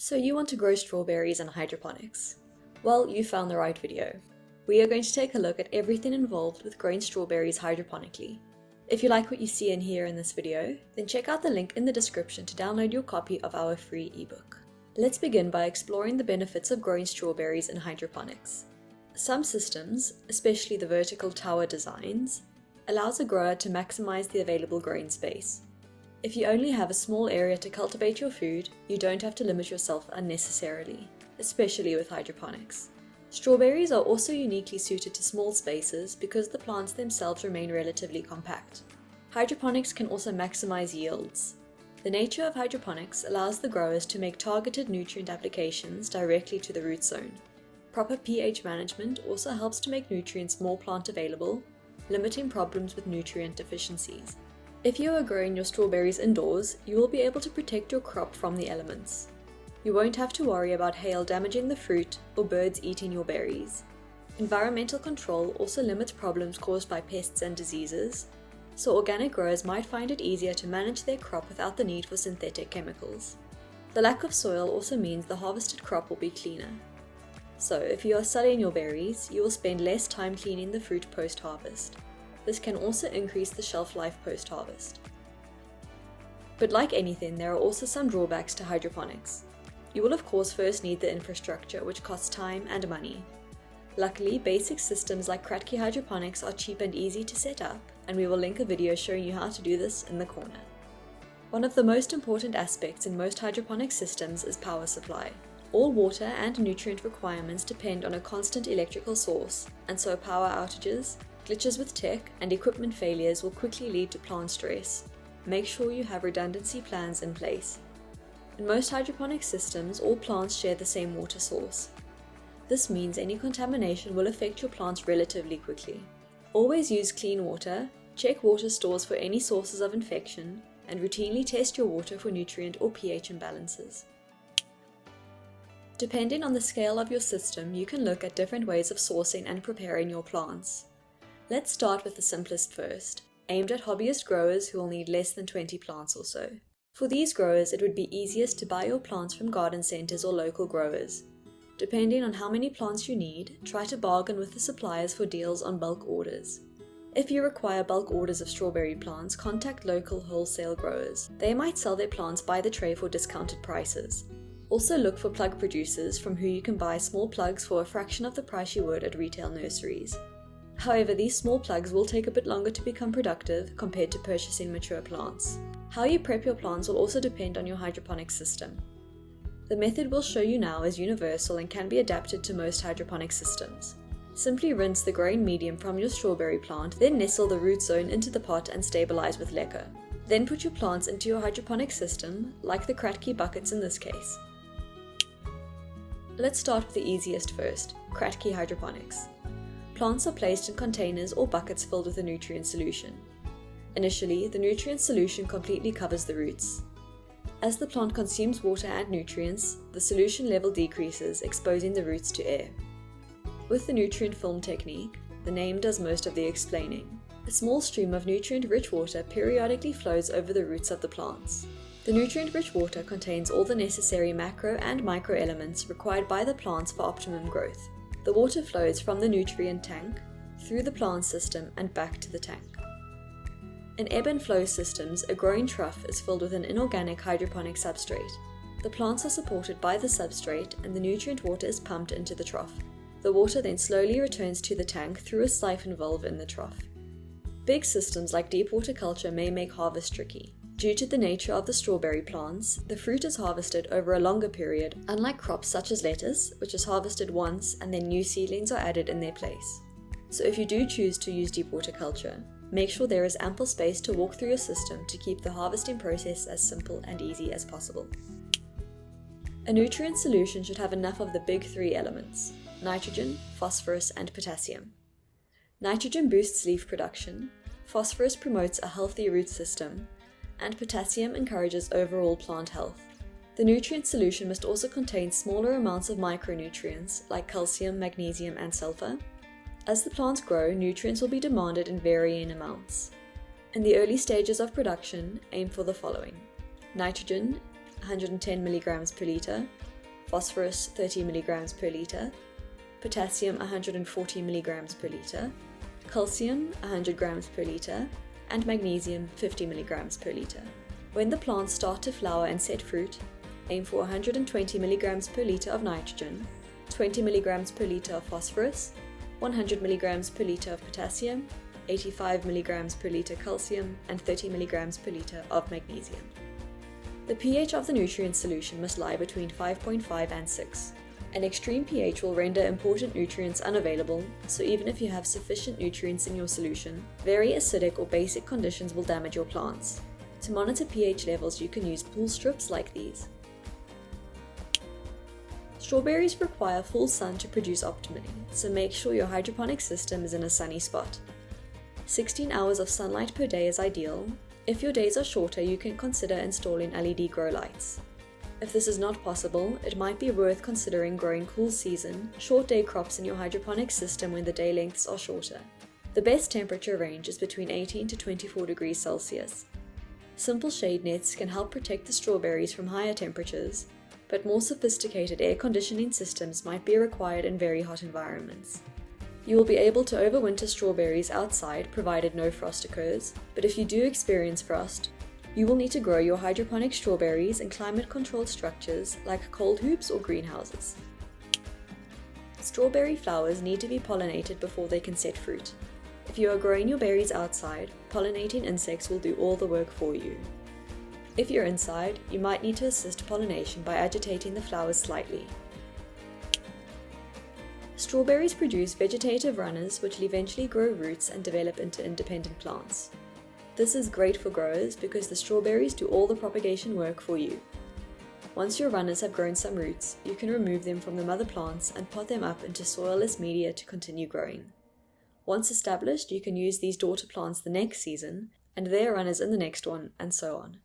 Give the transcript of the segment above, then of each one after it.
So you want to grow strawberries in hydroponics? Well, you found the right video. We are going to take a look at everything involved with growing strawberries hydroponically. If you like what you see and hear in this video, then check out the link in the description to download your copy of our free ebook. Let's begin by exploring the benefits of growing strawberries in hydroponics. Some systems, especially the vertical tower designs, allows a grower to maximize the available growing space. If you only have a small area to cultivate your food, you don't have to limit yourself unnecessarily, especially with hydroponics. Strawberries are also uniquely suited to small spaces because the plants themselves remain relatively compact. Hydroponics can also maximize yields. The nature of hydroponics allows the growers to make targeted nutrient applications directly to the root zone. Proper pH management also helps to make nutrients more plant available, limiting problems with nutrient deficiencies. If you are growing your strawberries indoors, you will be able to protect your crop from the elements. You won't have to worry about hail damaging the fruit or birds eating your berries. Environmental control also limits problems caused by pests and diseases, so organic growers might find it easier to manage their crop without the need for synthetic chemicals. The lack of soil also means the harvested crop will be cleaner. So if you are selling your berries, you will spend less time cleaning the fruit post-harvest. This can also increase the shelf life post-harvest. But like anything, there are also some drawbacks to hydroponics. You will of course first need the infrastructure, which costs time and money. Luckily, basic systems like Kratky hydroponics are cheap and easy to set up, and we will link a video showing you how to do this in the corner. One of the most important aspects in most hydroponic systems is power supply. All water and nutrient requirements depend on a constant electrical source, and so power outages, glitches with tech, and equipment failures will quickly lead to plant stress. Make sure you have redundancy plans in place. In most hydroponic systems, all plants share the same water source. This means any contamination will affect your plants relatively quickly. Always use clean water, check water stores for any sources of infection, and routinely test your water for nutrient or pH imbalances. Depending on the scale of your system, you can look at different ways of sourcing and preparing your plants. Let's start with the simplest first, aimed at hobbyist growers who will need less than 20 plants or so. For these growers, it would be easiest to buy your plants from garden centers or local growers. Depending on how many plants you need, try to bargain with the suppliers for deals on bulk orders. If you require bulk orders of strawberry plants, contact local wholesale growers. They might sell their plants by the tray for discounted prices. Also look for plug producers from who you can buy small plugs for a fraction of the price you would at retail nurseries. However, these small plugs will take a bit longer to become productive compared to purchasing mature plants. How you prep your plants will also depend on your hydroponic system. The method we'll show you now is universal and can be adapted to most hydroponic systems. Simply rinse the growing medium from your strawberry plant, then nestle the root zone into the pot and stabilize with leca. Then put your plants into your hydroponic system, like the Kratky buckets in this case. Let's start with the easiest first, Kratky hydroponics. Plants are placed in containers or buckets filled with a nutrient solution. Initially, the nutrient solution completely covers the roots. As the plant consumes water and nutrients, the solution level decreases, exposing the roots to air. With the nutrient film technique, the name does most of the explaining. A small stream of nutrient-rich water periodically flows over the roots of the plants. The nutrient-rich water contains all the necessary macro and micro elements required by the plants for optimum growth. The water flows from the nutrient tank, through the plant system, and back to the tank. In ebb and flow systems, a growing trough is filled with an inorganic hydroponic substrate. The plants are supported by the substrate, and the nutrient water is pumped into the trough. The water then slowly returns to the tank through a siphon valve in the trough. Big systems like deep water culture may make harvest tricky. Due to the nature of the strawberry plants, the fruit is harvested over a longer period, unlike crops such as lettuce, which is harvested once and then new seedlings are added in their place. So if you do choose to use deep water culture, make sure there is ample space to walk through your system to keep the harvesting process as simple and easy as possible. A nutrient solution should have enough of the big three elements: nitrogen, phosphorus, and potassium. Nitrogen boosts leaf production, phosphorus promotes a healthy root system, and potassium encourages overall plant health. The nutrient solution must also contain smaller amounts of micronutrients like calcium, magnesium, and sulfur. As the plants grow, nutrients will be demanded in varying amounts. In the early stages of production, aim for the following: nitrogen 110 mg per liter, phosphorus 30 mg per litre, potassium 140 mg per litre, calcium 100 grams per litre, and magnesium 50 mg per litre. When the plants start to flower and set fruit, aim for 120 mg per litre of nitrogen, 20 mg per litre of phosphorus, 100 mg per litre of potassium, 85 mg per litre calcium, and 30 mg per litre of magnesium. The pH of the nutrient solution must lie between 5.5 and 6. An extreme pH will render important nutrients unavailable, so even if you have sufficient nutrients in your solution, very acidic or basic conditions will damage your plants. To monitor pH levels, you can use pool strips like these. Strawberries require full sun to produce optimally, so make sure your hydroponic system is in a sunny spot. 16 hours of sunlight per day is ideal. If your days are shorter, you can consider installing LED grow lights. If this is not possible, it might be worth considering growing cool season, short day crops in your hydroponic system when the day lengths are shorter. The best temperature range is between 18 to 24 degrees Celsius. Simple shade nets can help protect the strawberries from higher temperatures, but more sophisticated air conditioning systems might be required in very hot environments. You will be able to overwinter strawberries outside provided no frost occurs, but if you do experience frost, you will need to grow your hydroponic strawberries in climate-controlled structures like cold hoops or greenhouses. Strawberry flowers need to be pollinated before they can set fruit. If you are growing your berries outside, pollinating insects will do all the work for you. If you're inside, you might need to assist pollination by agitating the flowers slightly. Strawberries produce vegetative runners which will eventually grow roots and develop into independent plants. This is great for growers because the strawberries do all the propagation work for you. Once your runners have grown some roots, you can remove them from the mother plants and pot them up into soilless media to continue growing. Once established, you can use these daughter plants the next season, and their runners in the next one, and so on.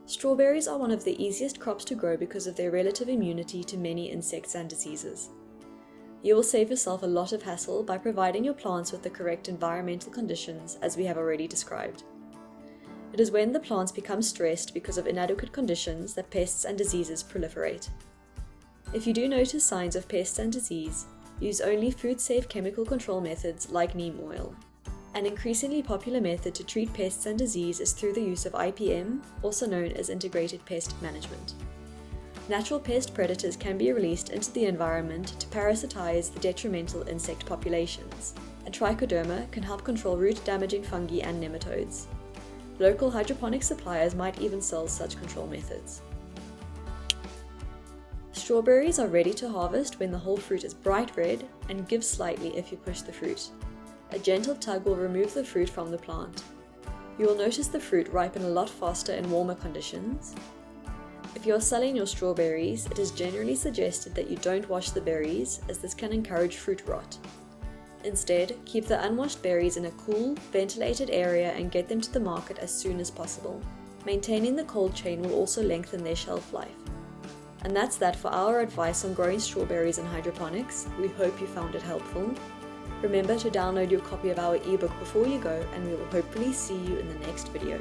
Strawberries are one of the easiest crops to grow because of their relative immunity to many insects and diseases. You will save yourself a lot of hassle by providing your plants with the correct environmental conditions, as we have already described. It is when the plants become stressed because of inadequate conditions that pests and diseases proliferate. If you do notice signs of pests and disease, use only food-safe chemical control methods like neem oil. An increasingly popular method to treat pests and disease is through the use of IPM, also known as integrated pest management. Natural pest predators can be released into the environment to parasitize the detrimental insect populations, and trichoderma can help control root-damaging fungi and nematodes. Local hydroponic suppliers might even sell such control methods. Strawberries are ready to harvest when the whole fruit is bright red and gives slightly if you push the fruit. A gentle tug will remove the fruit from the plant. You will notice the fruit ripen a lot faster in warmer conditions. If you are selling your strawberries, it is generally suggested that you don't wash the berries, as this can encourage fruit rot. Instead, keep the unwashed berries in a cool, ventilated area and get them to the market as soon as possible. Maintaining the cold chain will also lengthen their shelf life. And that's that for our advice on growing strawberries in hydroponics. We hope you found it helpful. Remember to download your copy of our ebook before you go, and we will hopefully see you in the next video.